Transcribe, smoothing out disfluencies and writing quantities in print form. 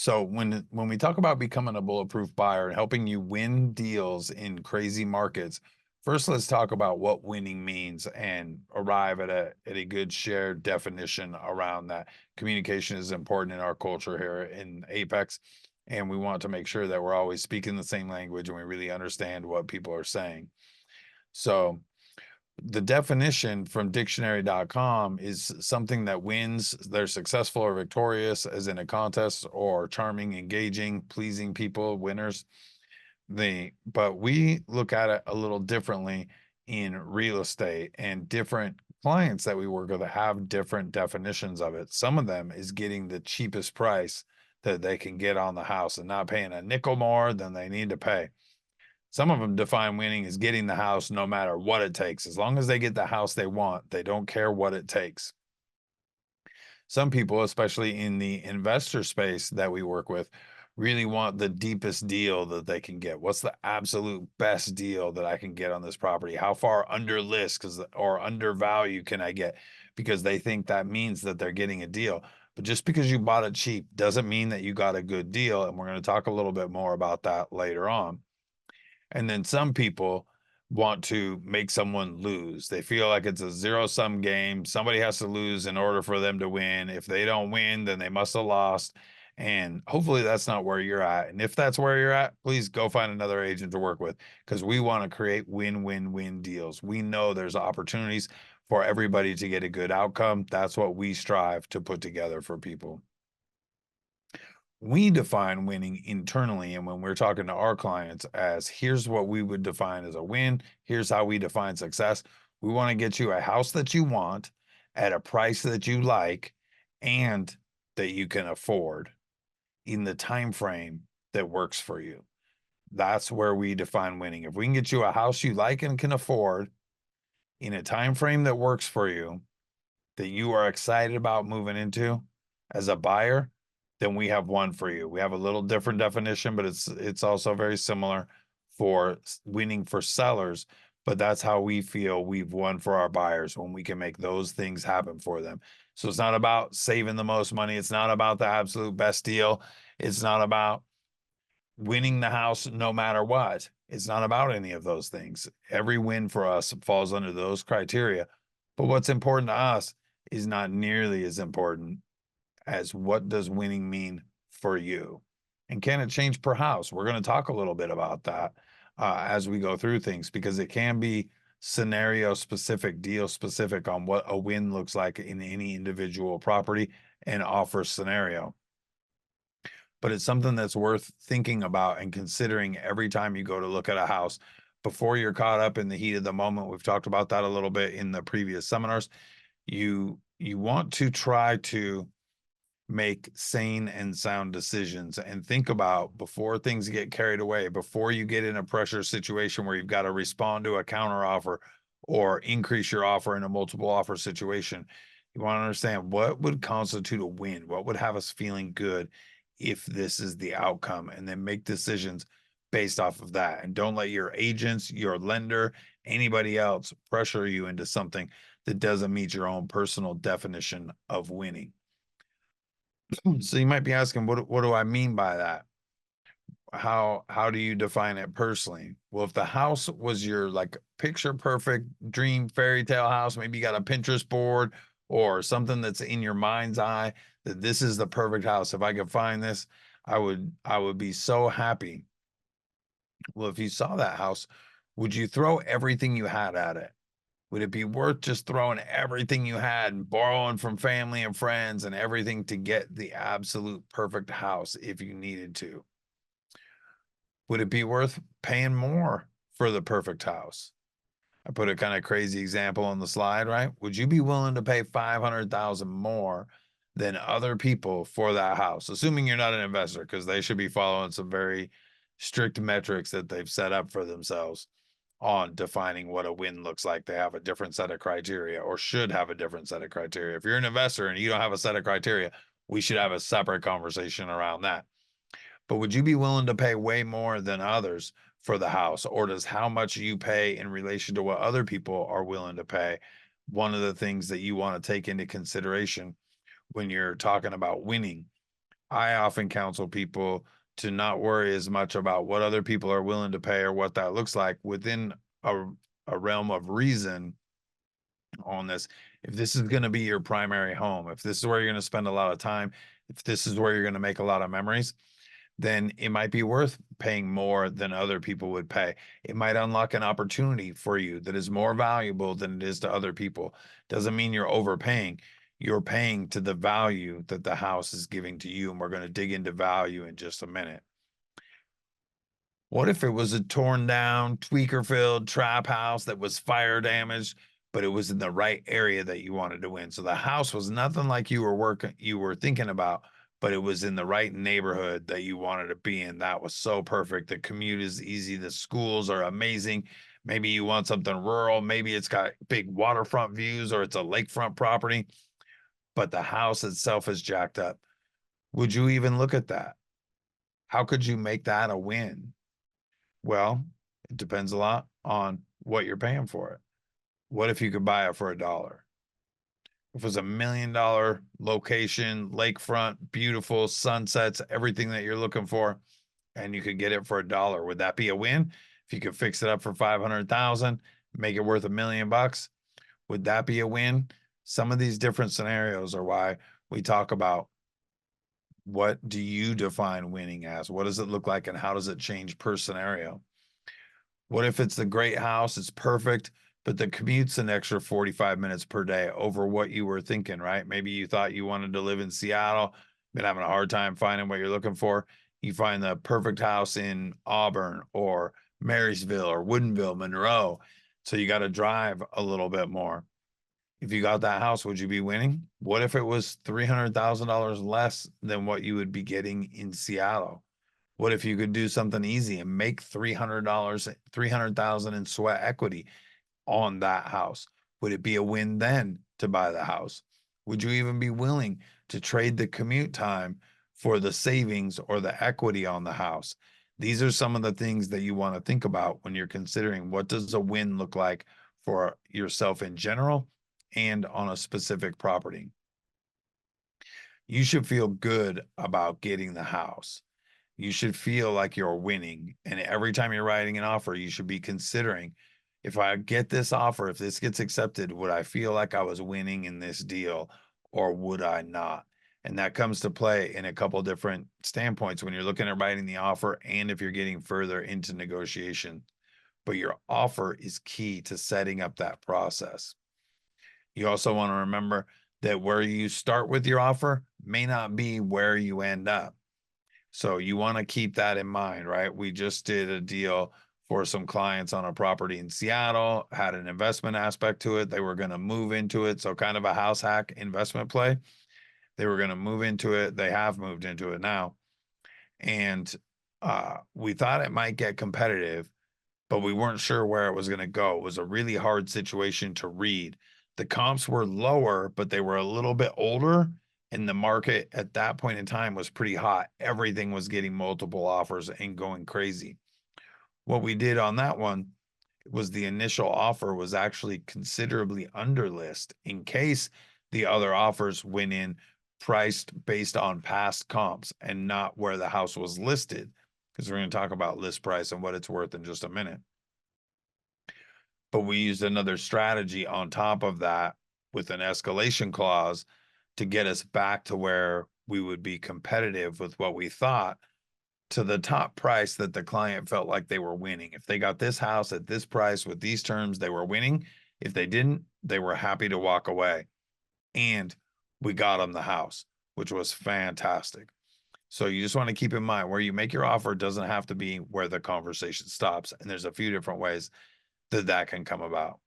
So when we talk about becoming a bulletproof buyer and helping you win deals in crazy markets, first let's talk about what winning means and arrive at a good shared definition around that. Communication is important in our culture here in Apex, and we want to make sure that we're always speaking the same language and we really understand what people are saying. So the definition from dictionary.com is something that wins, they're successful or victorious, as in a contest, or charming, engaging, pleasing people, winners. But we look at it a little differently in real estate, and different clients that we work with have different definitions of it. Some of them is getting the cheapest price that they can get on the house and not paying a nickel more than they need to pay. Some of them define winning as getting the house no matter what it takes. As long as they get the house they want, they don't care what it takes. Some people, especially in the investor space that we work with, really want the deepest deal that they can get. What's the absolute best deal that I can get on this property? How far under list or under value can I get? Because they think that means that they're getting a deal. But just because you bought it cheap doesn't mean that you got a good deal. And we're going to talk a little bit more about that later on. And then some people want to make someone lose. They feel like it's a zero-sum game. Somebody has to lose in order for them to win. If they don't win, then they must have lost. And hopefully that's not where you're at. And if that's where you're at, please go find another agent to work with, because we want to create win-win-win deals. We know there's opportunities for everybody to get a good outcome. That's what we strive to put together for people. We define winning internally, and when we're talking to our clients, as here's what we would define as a win, here's how we define success. We want to get you a house that you want at a price that you like and that you can afford in the time frame that works for you. That's where we define winning. If we can get you a house you like and can afford in a time frame that works for you, that you are excited about moving into as a buyer, then we have one for you. We have a little different definition, but it's also very similar for winning for sellers. But that's how we feel we've won for our buyers, when we can make those things happen for them. So it's not about saving the most money. It's not about the absolute best deal. It's not about winning the house no matter what. It's not about any of those things. Every win for us falls under those criteria. But what's important to us is not nearly as important as what does winning mean for you? And can it change per house? We're going to talk a little bit about that as we go through things, because it can be scenario specific, deal specific on what a win looks like in any individual property and offer scenario. But it's something that's worth thinking about and considering every time you go to look at a house before you're caught up in the heat of the moment. We've talked about that a little bit in the previous seminars. You want to try to make sane and sound decisions and think about, before things get carried away, before you get in a pressure situation where you've got to respond to a counter offer or increase your offer in a multiple offer situation. You want to understand what would constitute a win, what would have us feeling good if this is the outcome, and then make decisions based off of that. And don't let your agents, your lender, anybody else pressure you into something that doesn't meet your own personal definition of winning. So you might be asking, what do I mean by that? How do you define it personally? Well, if the house was your like picture perfect dream fairy tale house, maybe you got a Pinterest board or something that's in your mind's eye that this is the perfect house. If I could find this, I would be so happy. Well, if you saw that house, would you throw everything you had at it? Would it be worth just throwing everything you had and borrowing from family and friends and everything to get the absolute perfect house if you needed to? Would it be worth paying more for the perfect house? I put a kind of crazy example on the slide, right? Would you be willing to pay 500,000 more than other people for that house? Assuming you're not an investor, because they should be following some very strict metrics that they've set up for themselves on defining what a win looks like. They have a different set of criteria, or should have a different set of criteria. If you're an investor and you don't have a set of criteria, we should have a separate conversation around that. But would you be willing to pay way more than others for the house? Or does how much you pay in relation to what other people are willing to pay one of the things that you want to take into consideration when you're talking about winning? I often counsel people to not worry as much about what other people are willing to pay or what that looks like within a, a realm of reason on this. If this is going to be your primary home, if this is where you're going to spend a lot of time, if this is where you're going to make a lot of memories, then it might be worth paying more than other people would pay. It might unlock an opportunity for you that is more valuable than it is to other people. Doesn't mean you're overpaying. You're paying to the value that the house is giving to you. And we're going to dig into value in just a minute. What if it was a torn down, tweaker filled trap house that was fire damaged, but it was in the right area that you wanted to win? So the house was nothing like you were thinking about, but it was in the right neighborhood that you wanted to be in. That was so perfect. The commute is easy, the schools are amazing. Maybe you want something rural, maybe it's got big waterfront views or it's a lakefront property, but the house itself is jacked up. Would you even look at that? How could you make that a win? Well, it depends a lot on what you're paying for it. What if you could buy it for $1? If it was $1 million location, lakefront, beautiful sunsets, everything that you're looking for, and you could get it for $1, would that be a win? If you could fix it up for 500,000, make it worth $1 million, would that be a win? Some of these different scenarios are why we talk about what do you define winning as? What does it look like and how does it change per scenario? What if it's the great house, it's perfect, but the commute's an extra 45 minutes per day over what you were thinking, right? Maybe you thought you wanted to live in Seattle, been having a hard time finding what you're looking for. You find the perfect house in Auburn or Marysville or Woodinville, Monroe. So you got to drive a little bit more. If you got that house, would you be winning? What if it was $300,000 less than what you would be getting in Seattle? What if you could do something easy and make $300, 300,000 in sweat equity on that house? Would it be a win then to buy the house? Would you even be willing to trade the commute time for the savings or the equity on the house? These are some of the things that you want to think about when you're considering what does a win look like for yourself in general and on a specific property. You should feel good about getting the house. You should feel like you're winning. And every time you're writing an offer, you should be considering, if I get this offer, if this gets accepted, would I feel like I was winning in this deal or would I not? And that comes to play in a couple different standpoints when you're looking at writing the offer and if you're getting further into negotiation. But your offer is key to setting up that process. You also want to remember that where you start with your offer may not be where you end up. So you want to keep that in mind, right? We just did a deal for some clients on a property in Seattle, had an investment aspect to it. They were going to move into it. So kind of a house hack investment play. They were going to move into it. They have moved into it now. And we thought it might get competitive, but we weren't sure where it was going to go. It was a really hard situation to read. The comps were lower, but they were a little bit older. And the market at that point in time was pretty hot. Everything was getting multiple offers and going crazy. What we did on that one was the initial offer was actually considerably under list in case the other offers went in priced based on past comps and not where the house was listed. Because we're going to talk about list price and what it's worth in just a minute. But we used another strategy on top of that with an escalation clause to get us back to where we would be competitive with what we thought to the top price that the client felt like they were winning. If they got this house at this price with these terms, they were winning. If they didn't, they were happy to walk away. And we got them the house, which was fantastic. So you just want to keep in mind where you make your offer doesn't have to be where the conversation stops. And there's a few different ways that that can come about.